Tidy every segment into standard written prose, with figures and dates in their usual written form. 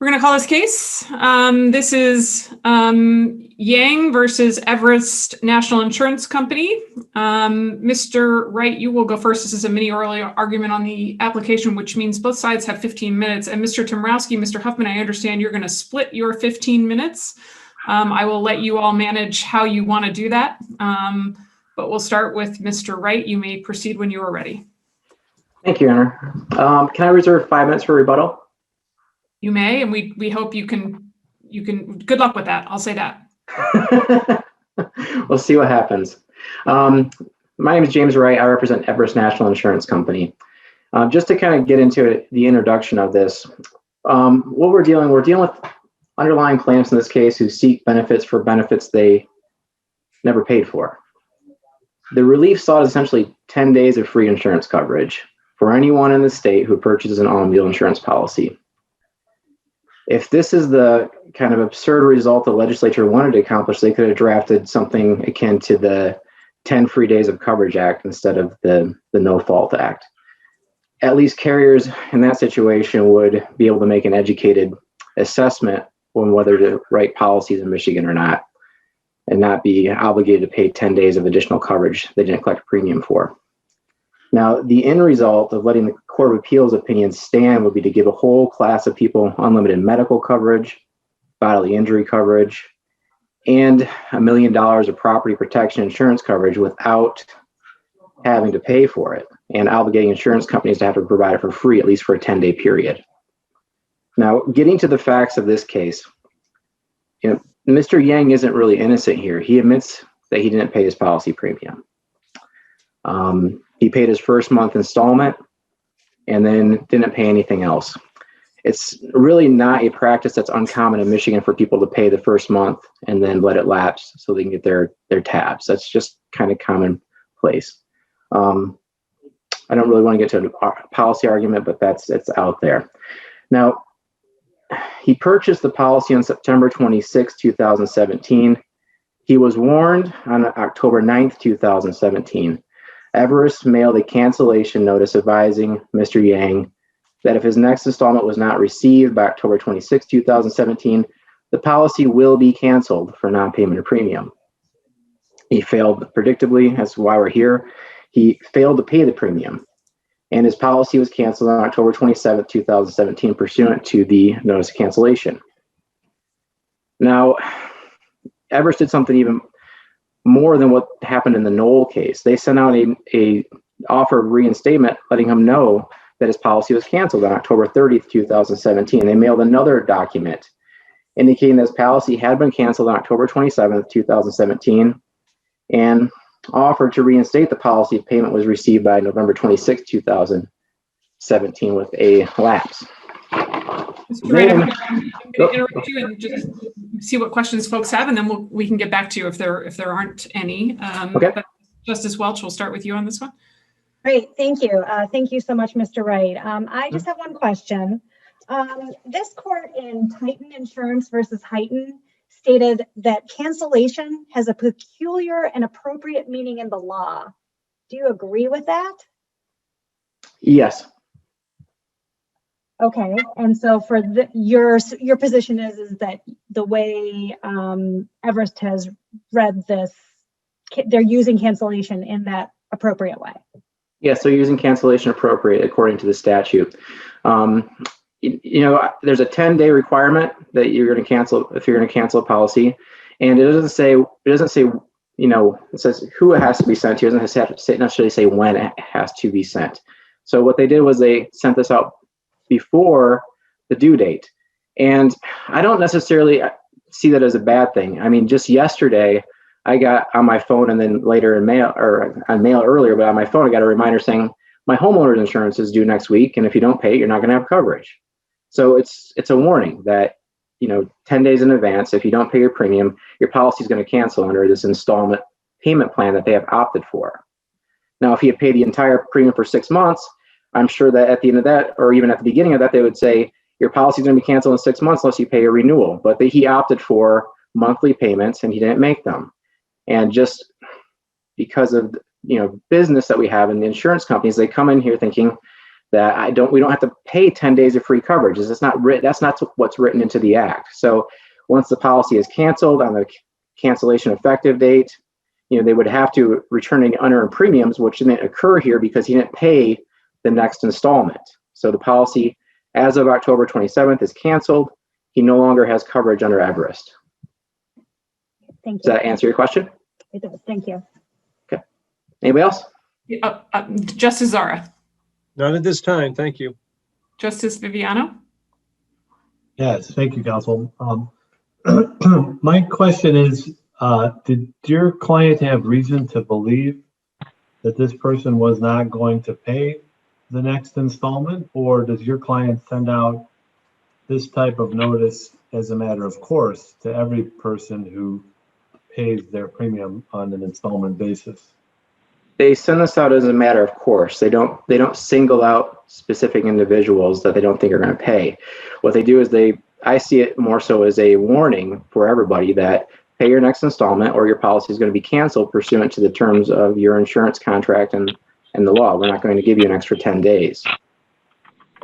We're going to call this case. This is Yang versus Everest National Insurance Company. Mr. Wright, you will go first. This is a mini oral argument on the application, which means both sides have 15 minutes. And Mr. Temrowski, Mr. Huffman, I understand you're going to split your 15 minutes. I will let you all manage how you want to do that. But we'll start with Mr. Wright. You may proceed when you are ready. Thank you, Honor. Can I reserve 5 minutes for rebuttal? You may, and we hope you can, good luck with that. I'll say that. We'll see what happens. My name is James Wright. I represent Everest National Insurance Company. Just to kind of get into the introduction of this, what we're dealing with underlying claimants in this case who seek benefits for benefits they never paid for. The relief sought is essentially 10 days of free insurance coverage for anyone in the state who purchases an automobile insurance policy. If this is the kind of absurd result the legislature wanted to accomplish, they could have drafted something akin to the 10 Free Days of Coverage Act instead of the No Fault Act. At least carriers in that situation would be able to make an educated assessment on whether to write policies in Michigan or not, and not be obligated to pay 10 days of additional coverage they didn't collect a premium for. Now, the end result of letting the Court of Appeals opinion stand would be to give a whole class of people unlimited medical coverage, bodily injury coverage, and $1 million of property protection insurance coverage without having to pay for it, and obligating insurance companies to have to provide it for free, at least for a 10-day period. Now, getting to the facts of this case, Mr. Yang isn't really innocent here. He admits that he didn't pay his policy premium. He paid his first month installment and then didn't pay anything else. It's really not a practice that's uncommon in Michigan for people to pay the first month and then let it lapse so they can get their tabs. That's just kind of commonplace. I don't really want to get to a policy argument, but it's out there. Now, he purchased the policy on September 26, 2017. He was warned on October 9th, 2017. Everest mailed a cancellation notice advising Mr. Yang that if his next installment was not received by October 26, 2017, the policy will be canceled for non-payment of premium. He failed, predictably, that's why we're here. He failed to pay the premium, and his policy was canceled on October 27, 2017, pursuant to the notice of cancellation. Now, Everest did something even more than what happened in the Knoll case. They sent out a offer of reinstatement, letting him know that his policy was canceled on October 30th, 2017. They mailed another document indicating that his policy had been canceled on October 27th, 2017, and offered to reinstate the policy if payment was received by November 26th, 2017 with a lapse. Mr. Wright, I'm going to interrupt you and just see what questions folks have, and then we can get back to you if there aren't any. Okay. But Justice Welch, we'll start with you on this one. Great, thank you. Thank you so much, Mr. Wright. I just have one question. This court in Titan Insurance versus Heighton stated that cancellation has a peculiar and appropriate meaning in the law. Do you agree with that? Yes. Okay, and so for your position is that the way Everest has read this, they're using cancellation in that appropriate way. Yes, they're using cancellation appropriate according to the statute. There's a 10-day requirement that you're going to cancel if you're going to cancel a policy, and it doesn't say it says who it has to be sent to. It doesn't necessarily say when it has to be sent. So what they did was they sent this out before the due date. And I don't necessarily see that as a bad thing. I mean, just yesterday, I got on my phone and then later in mail, or on mail earlier, but on my phone, I got a reminder saying my homeowner's insurance is due next week. And if you don't pay it, you're not going to have coverage. So it's a warning that, 10 days in advance, if you don't pay your premium, your policy is going to cancel under this installment payment plan that they have opted for. Now, if you pay the entire premium for 6 months, I'm sure that at the end of that, or even at the beginning of that, they would say your policy is going to be canceled in 6 months unless you pay a renewal. But he opted for monthly payments and he didn't make them. And just because of business that we have in the insurance companies, they come in here thinking that we don't have to pay 10 days of free coverage. It's not written. That's not what's written into the act. So once the policy is canceled on the cancellation effective date, they would have to return any unearned premiums, which didn't occur here because he didn't pay the next installment. So the policy, as of October 27th, is canceled. He no longer has coverage under Everest. Thank you. Does that answer your question? It does. Thank you. Okay. Anybody else? Justice Zara. None at this time. Thank you. Justice Viviano. Yes, thank you, counsel. My question is, did your client have reason to believe that this person was not going to pay the next installment, or does your client send out this type of notice as a matter of course to every person who pays their premium on an installment basis? They send this out as a matter of course. They don't single out specific individuals that they don't think are going to pay. What they do is I see it more so as a warning for everybody that pay your next installment or your policy is going to be canceled pursuant to the terms of your insurance contract and the law. We're not going to give you an extra 10 days.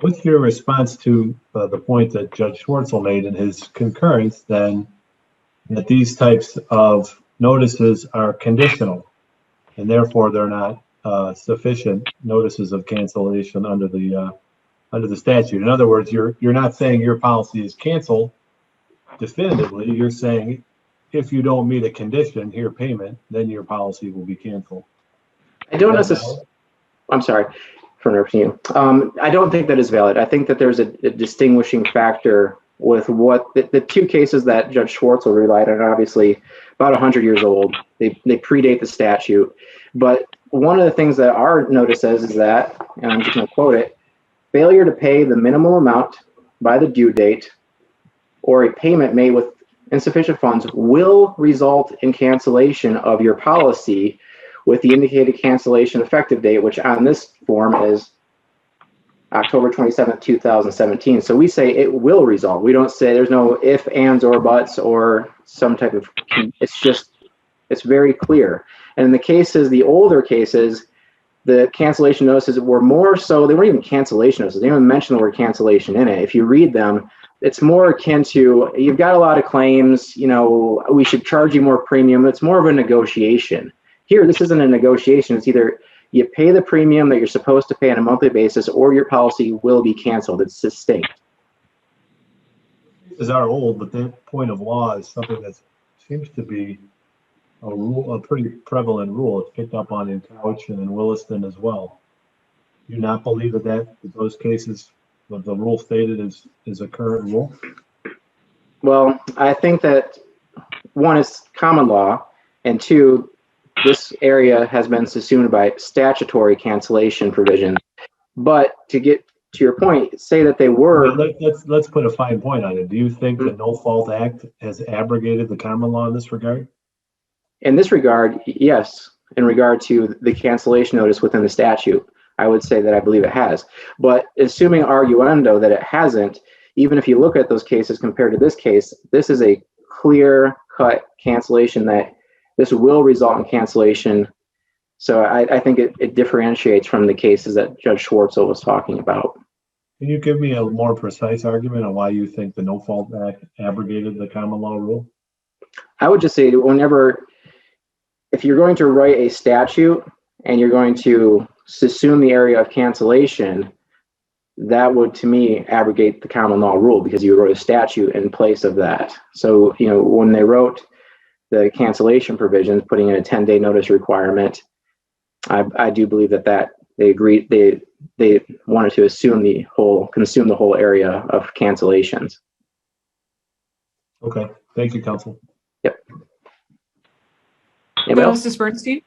What's your response to the point that Judge Schwartzel made in his concurrence then, that these types of notices are conditional and therefore they're not sufficient notices of cancellation under the statute? In other words, you're not saying your policy is canceled definitively. You're saying if you don't meet a condition, here payment, then your policy will be canceled. I don't necessarily. I'm sorry for interrupting you. I don't think that is valid. I think that there's a distinguishing factor with what the two cases that Judge Schwartzel relied on, obviously about 100 years old. They predate the statute. But one of the things that our notice says is that, and I'm just going to quote it, failure to pay the minimum amount by the due date or a payment made with insufficient funds will result in cancellation of your policy with the indicated cancellation effective date, which on this form is October 27th, 2017. So we say it will result. We don't say there's no if, ands, or buts or some type of, it's very clear. And in the cases, the older cases, the cancellation notices were more so, they weren't even cancellation notices. They didn't even mention the word cancellation in it. If you read them, it's more akin to, you've got a lot of claims, we should charge you more premium. It's more of a negotiation. Here, this isn't a negotiation. It's either you pay the premium that you're supposed to pay on a monthly basis or your policy will be canceled. It's distinct. These are old, but the point of law is something that seems to be a pretty prevalent rule. It's picked up on in Couch and in Williston as well. Do you not believe that those cases, the rule stated is a current rule? Well, I think that one is common law, and two, this area has been subsumed by statutory cancellation provisions. But to get to your point, say that they were. Let's put a fine point on it. Do you think the No Fault Act has abrogated the common law in this regard? In this regard, yes. In regard to the cancellation notice within the statute, I would say that I believe it has. But assuming arguendo that it hasn't, even if you look at those cases compared to this case, this is a clear-cut cancellation that this will result in cancellation. So I think it differentiates from the cases that Judge Schwartzel was talking about. Can you give me a more precise argument on why you think the No Fault Act abrogated the common law rule? I would just say if you're going to write a statute and you're going to assume the area of cancellation, that would, to me, abrogate the common law rule because you wrote a statute in place of that. So, when they wrote the cancellation provisions, putting in a 10-day notice requirement, I do believe that they agreed, they wanted to consume the whole area of cancellations. Okay, thank you, counsel. Yep. Anybody else? Justice Bernstein?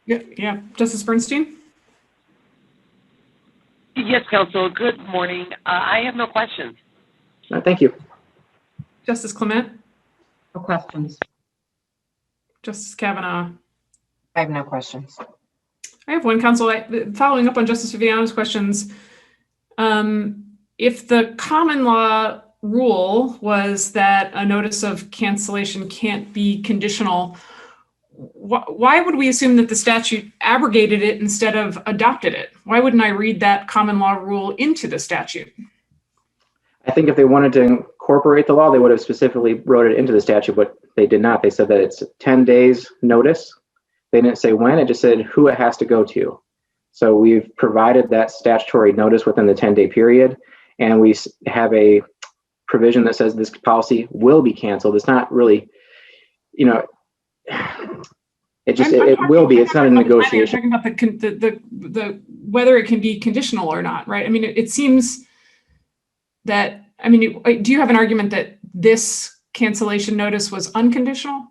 Yeah, Justice Bernstein? Yes, counsel. Good morning. I have no questions. Thank you. Justice Clement? No questions. Justice Kavanaugh? I have no questions. I have one, counsel. Following up on Justice Viviano's questions, if the common law rule was that a notice of cancellation can't be conditional, why would we assume that the statute abrogated it instead of adopted it? Why wouldn't I read that common law rule into the statute? I think if they wanted to incorporate the law, they would have specifically wrote it into the statute, but they did not. They said that it's 10 days notice. They didn't say when, it just said who it has to go to. So we've provided that statutory notice within the 10-day period, and we have a provision that says this policy will be canceled. It's not really, it will be. It's not a negotiation. I'm talking about the whether it can be conditional or not, right? I mean, it seems that, do you have an argument that this cancellation notice was unconditional?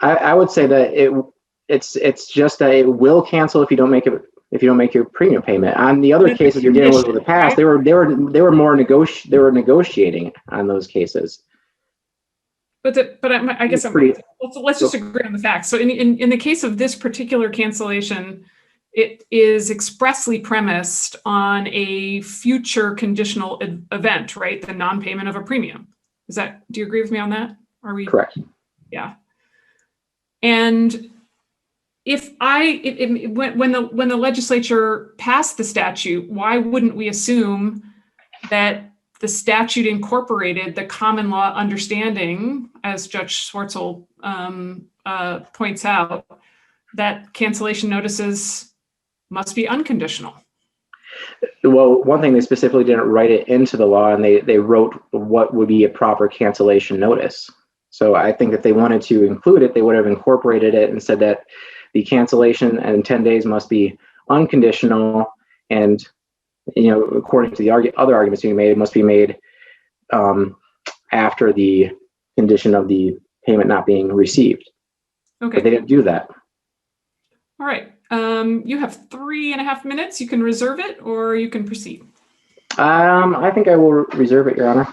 I would say that it's just that it will cancel if you don't make your premium payment. On the other cases you're dealing with in the past, right? they were negotiating on those cases. But I guess let's just agree on the facts. So in the case of this particular cancellation, it is expressly premised on a future conditional event, right? The non-payment of a premium. Do you agree with me on that? Are we correct? Yeah. And when the legislature passed the statute, why wouldn't we assume that the statute incorporated the common law understanding, as Judge Schwartzel points out, that cancellation notices must be unconditional? Well, one thing, they specifically didn't write it into the law, and they wrote what would be a proper cancellation notice. So I think if they wanted to include it, they would have incorporated it and said that the cancellation in 10 days must be unconditional, and according to the other arguments being made, it must be made after the condition of the payment not being received. Okay. But they didn't do that. All right. You have 3.5 minutes. You can reserve it or you can proceed. I think I will reserve it, Your Honor.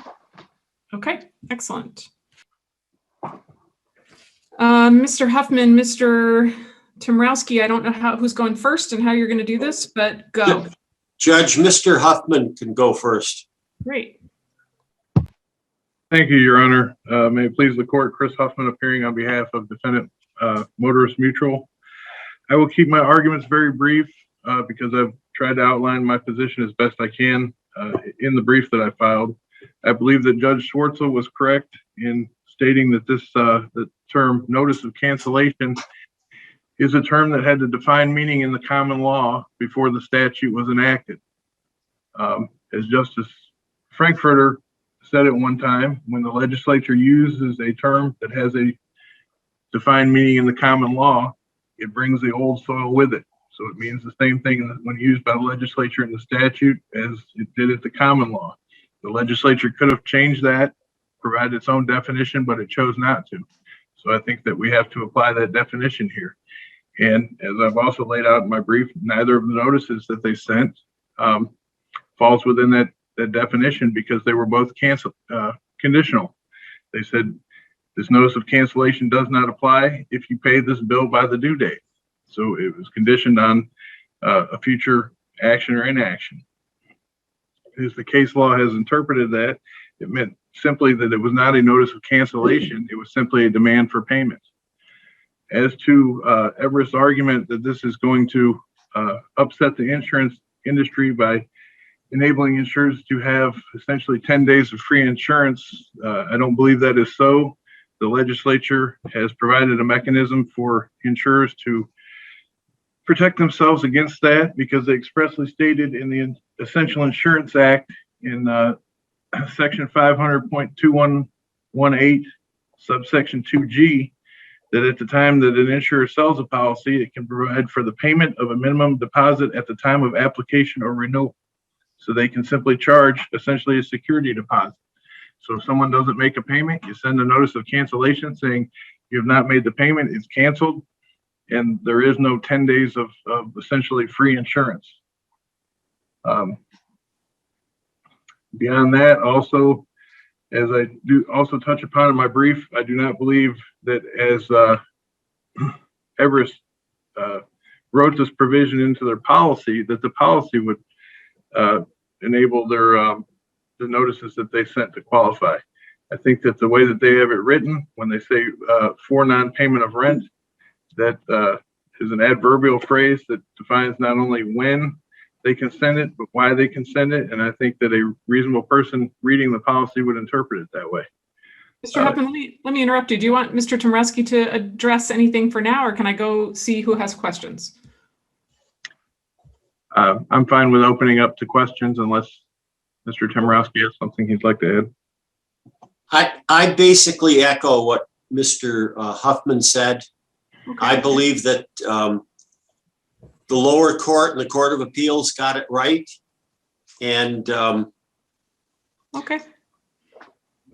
Okay, excellent. Mr. Huffman, Mr. Temrowski, I don't know who's going first and how you're going to do this, but go. Judge, Mr. Huffman can go first. Great. Thank you, Your Honor. May it please the court, Chris Huffman appearing on behalf of Defendant Motorist Mutual. I will keep my arguments very brief because I've tried to outline my position as best I can in the brief that I filed. I believe that Judge Schwartzel was correct in stating that the term notice of cancellation is a term that had a defined meaning in the common law before the statute was enacted. As Justice Frankfurter said at one time, when the legislature uses a term that has a defined meaning in the common law, it brings the old soil with it. So it means the same thing when used by the legislature in the statute as it did at the common law. The legislature could have changed that, provided its own definition, but it chose not to. So I think that we have to apply that definition here. And as I've also laid out in my brief, neither of the notices that they sent falls within that definition because they were both conditional. They said this notice of cancellation does not apply if you pay this bill by the due date. So it was conditioned on a future action or inaction. As the case law has interpreted that, it meant simply that it was not a notice of cancellation. It was simply a demand for payment. As to Everest's argument that this is going to upset the insurance industry by enabling insurers to have essentially 10 days of free insurance, I don't believe that is so. The legislature has provided a mechanism for insurers to protect themselves against that because they expressly stated in the Essential Insurance Act in section 500.2118, subsection 2G, that at the time that an insurer sells a policy, it can provide for the payment of a minimum deposit at the time of application or renewal. So they can simply charge essentially a security deposit. So if someone doesn't make a payment, you send a notice of cancellation saying you have not made the payment, it's canceled, and there is no 10 days of essentially free insurance. Beyond that, also, as I do also touch upon in my brief, I do not believe that as Everest wrote this provision into their policy, that the policy would enable their the notices that they sent to qualify. I think that the way that they have it written, when they say for non-payment of rent, that is an adverbial phrase that defines not only when they can send it, but why they can send it. And I think that a reasonable person reading the policy would interpret it that way. Mr. Huffman, let me interrupt you. Do you want Mr. Temrowski to address anything for now, or can I go see who has questions? I'm fine with opening up to questions unless Mr. Temrowski has something he'd like to add. I basically echo what Mr. Huffman said. Okay. I believe that the lower court and the Court of Appeals got it right. And Okay.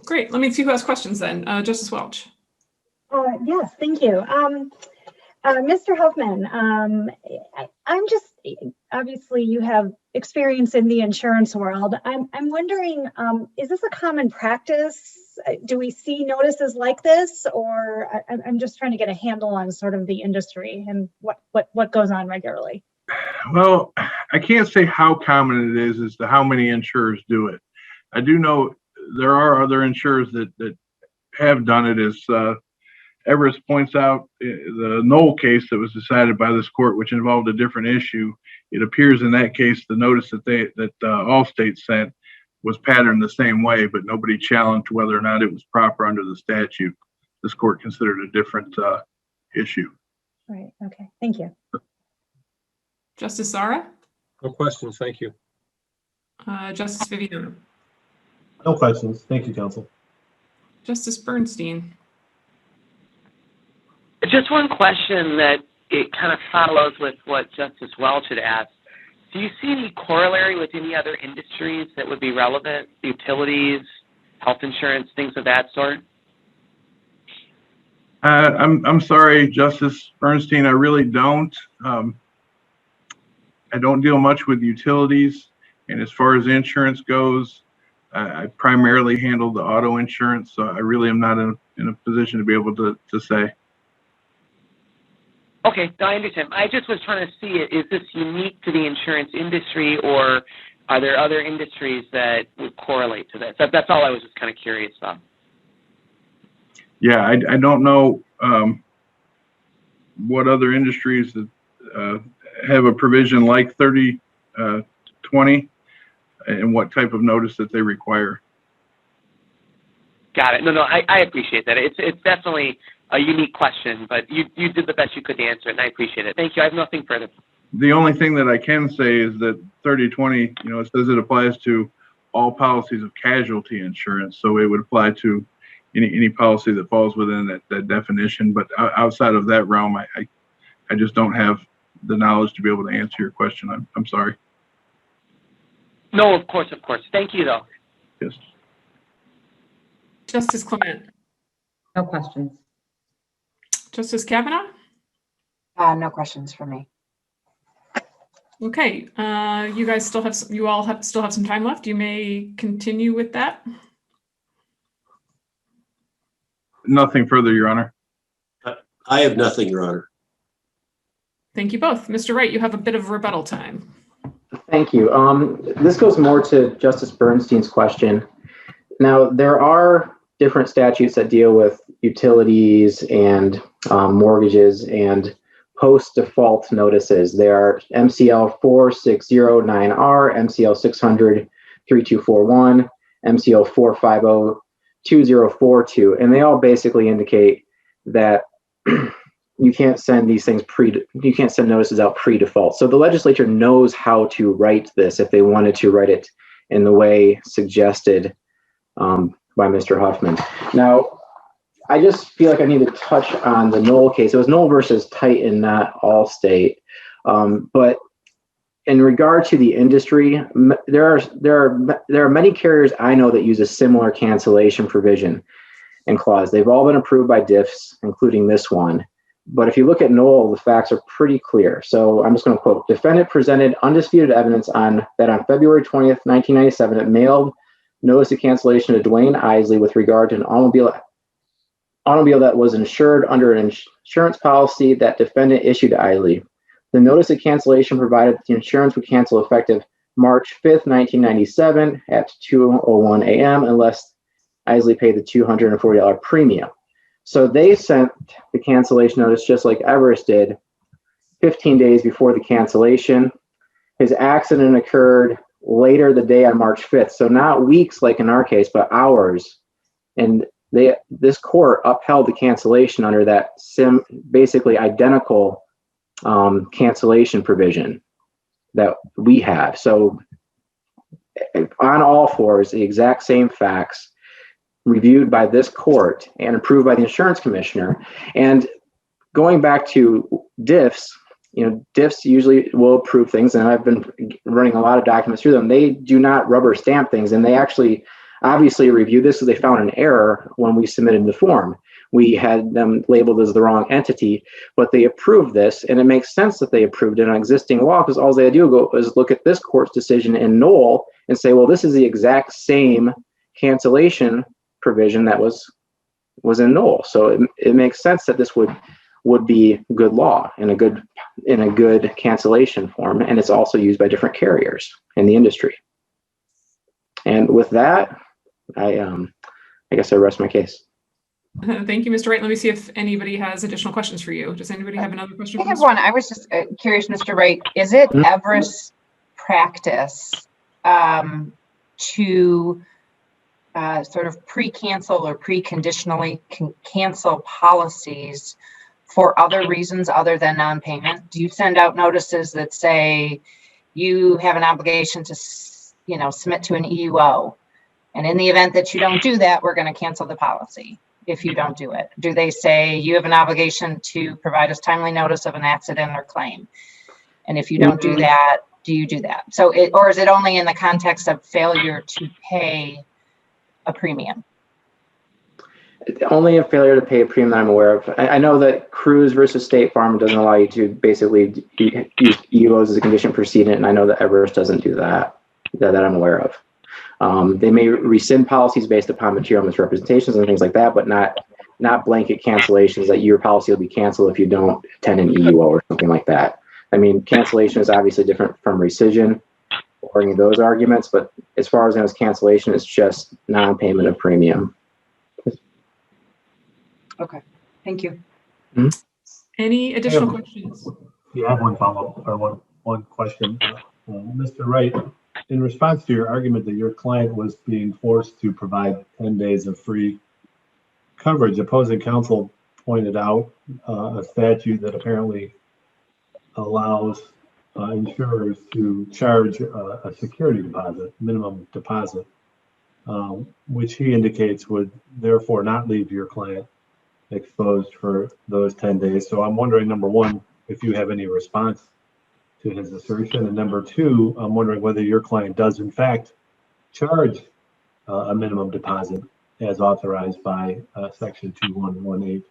Great. Let me see who has questions then. Justice Welch. Yes, thank you. Mr. Huffman, I'm just, obviously you have experience in the insurance world. I'm wondering, is this a common practice? Do we see notices like this, or I'm just trying to get a handle on sort of the industry and what goes on regularly? Well, I can't say how common it is as to how many insurers do it. I do know there are other insurers that have done it, as Everest points out. The Knoll case that was decided by this court, which involved a different issue, it appears in that case the notice that Allstate sent was patterned the same way, but nobody challenged whether or not it was proper under the statute. This court considered a different issue. Right. Okay. Thank you. Justice Zara. No questions. Thank you. Justice Viviano. No questions. Thank you, counsel. Justice Bernstein. Just one question that it kind of follows with what Justice Welch had asked. Do you see any corollary with any other industries that would be relevant? Utilities, health insurance, things of that sort? I'm sorry, Justice Bernstein, I really don't. I don't deal much with utilities, and as far as insurance goes, I primarily handle the auto insurance, so I really am not in a position to be able to say. Okay, no, I understand. I just was trying to see, is this unique to the insurance industry, or are there other industries that would correlate to this? That's all I was just kind of curious about. Yeah, I don't know what other industries that have a provision like 3020 and what type of notice that they require. Got it. No, I appreciate that. It's definitely a unique question, but you did the best you could to answer it, and I appreciate it. Thank you. I have nothing further. The only thing that I can say is that 3020, it says it applies to all policies of casualty insurance, so it would apply to any policy that falls within that definition. But outside of that realm, I just don't have the knowledge to be able to answer your question. I'm sorry. No, of course. Thank you, though. Yes. Justice Clement. No questions. Justice Kavanaugh. No questions for me. Okay, you guys still have some time left. You may continue with that. Nothing further, Your Honor. I have nothing, Your Honor. Thank you both. Mr. Wright, you have a bit of rebuttal time. Thank you. This goes more to Justice Bernstein's question. Now, there are different statutes that deal with utilities and mortgages and post-default notices. There are MCL 4609R, MCL 600-3241, MCL 450-2042, and they all basically indicate that you can't send these things you can't send notices out pre-default. So the legislature knows how to write this if they wanted to write it in the way suggested by Mr. Huffman. Now, I just feel like I need to touch on the Knoll case. It was Knoll versus Titan, not Allstate. But in regard to the industry, there are many carriers I know that use a similar cancellation provision and clause. They've all been approved by DIFs, including this one. But if you look at Knoll, the facts are pretty clear. So I'm just going to quote: defendant presented undisputed evidence that on February 20th, 1997, it mailed notice of cancellation to Dwayne Isley with regard to an automobile that was insured under an insurance policy that defendant issued to Isley. The notice of cancellation provided that the insurance would cancel effective March 5th, 1997 at 2:01 a.m. unless Isley paid the $240 premium. So they sent the cancellation notice just like Everest did 15 days before the cancellation. His accident occurred later the day on March 5th. So not weeks like in our case, but hours. And this court upheld the cancellation under that basically identical cancellation provision that we have. So on all fours, the exact same facts reviewed by this court and approved by the insurance commissioner. And going back to diffs, diffs usually will approve things, and I've been running a lot of documents through them. They do not rubber stamp things, and they actually obviously review this because they found an error when we submitted the form. We had them labeled as the wrong entity, but they approved this, and it makes sense that they approved it on existing law because all they do is look at this court's decision in Knoll and say, well, this is the exact same cancellation provision that was in Knoll. So it makes sense that this would be good law in a good cancellation form, and it's also used by different carriers in the industry. And with that, I guess I rest my case. Thank you, Mr. Wright. Let me see if anybody has additional questions for you. Does anybody have another question? I have one. I was just curious, Mr. Wright, is it Everest practice to sort of pre-cancel or preconditionally cancel policies for other reasons other than non-payment? Do you send out notices that say you have an obligation to, submit to an EUO, and in the event that you don't do that, we're going to cancel the policy if you don't do it? Do they say you have an obligation to provide us timely notice of an accident or claim, and if you don't do that, do you do that? So, or is it only in the context of failure to pay a premium? Only a failure to pay a premium that I'm aware of. I know that Cruise versus State Farm doesn't allow you to basically use EUOs as a condition precedent, and I know that Everest doesn't do that I'm aware of. They may rescind policies based upon material misrepresentations and things like that, but not blanket cancellations that your policy will be canceled if you don't attend an EUO or something like that. I mean, cancellation is obviously different from rescission or any of those arguments, but as far as I know, cancellation is just non-payment of premium. Okay, thank you. Any additional questions? Yeah, I have one follow-up or one question. Mr. Wright, in response to your argument that your client was being forced to provide 10 days of free coverage, opposing counsel pointed out a statute that apparently allows insurers to charge a security deposit, minimum deposit, which he indicates would therefore not leave your client exposed for those 10 days. So I'm wondering, number one, if you have any response to his assertion, and number two, I'm wondering whether your client does in fact charge a minimum deposit as authorized by section 2118.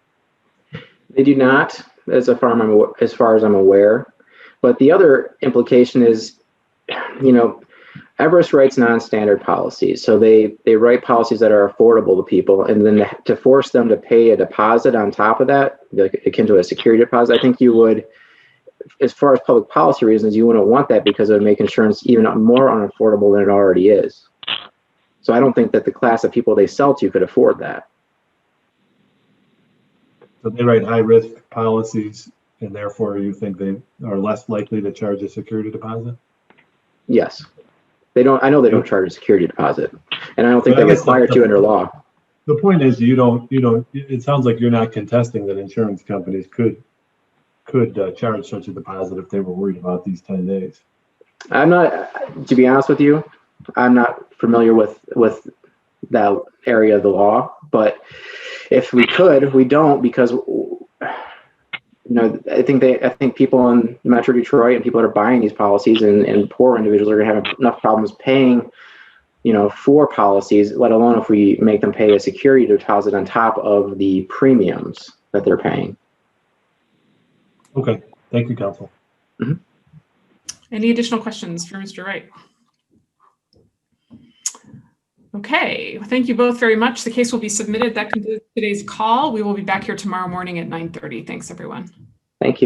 They do not, as far as I'm aware. But the other implication is, Everest writes non-standard policies. So they write policies that are affordable to people, and then to force them to pay a deposit on top of that, like akin to a security deposit, I think you would, as far as public policy reasons, you wouldn't want that because it would make insurance even more unaffordable than it already is. So I don't think that the class of people they sell to could afford that. So they write high-risk policies, and therefore you think they are less likely to charge a security deposit? Yes. They don't. I know they don't charge a security deposit, and I don't think they're required to under law. The point is, you don't. It sounds like you're not contesting that insurance companies could charge such a deposit if they were worried about these 10 days. I'm not. To be honest with you, I'm not familiar with that area of the law. But if we could, we don't, because I think people in Metro Detroit and people that are buying these policies and poor individuals are going to have enough problems paying, for policies, let alone if we make them pay a security deposit on top of the premiums that they're paying. Okay. Thank you, counsel. Mm-hmm. Any additional questions for Mr. Wright? Okay, thank you both very much. The case will be submitted. That concludes today's call. We will be back here tomorrow morning at 9:30. Thanks, everyone. Thank you.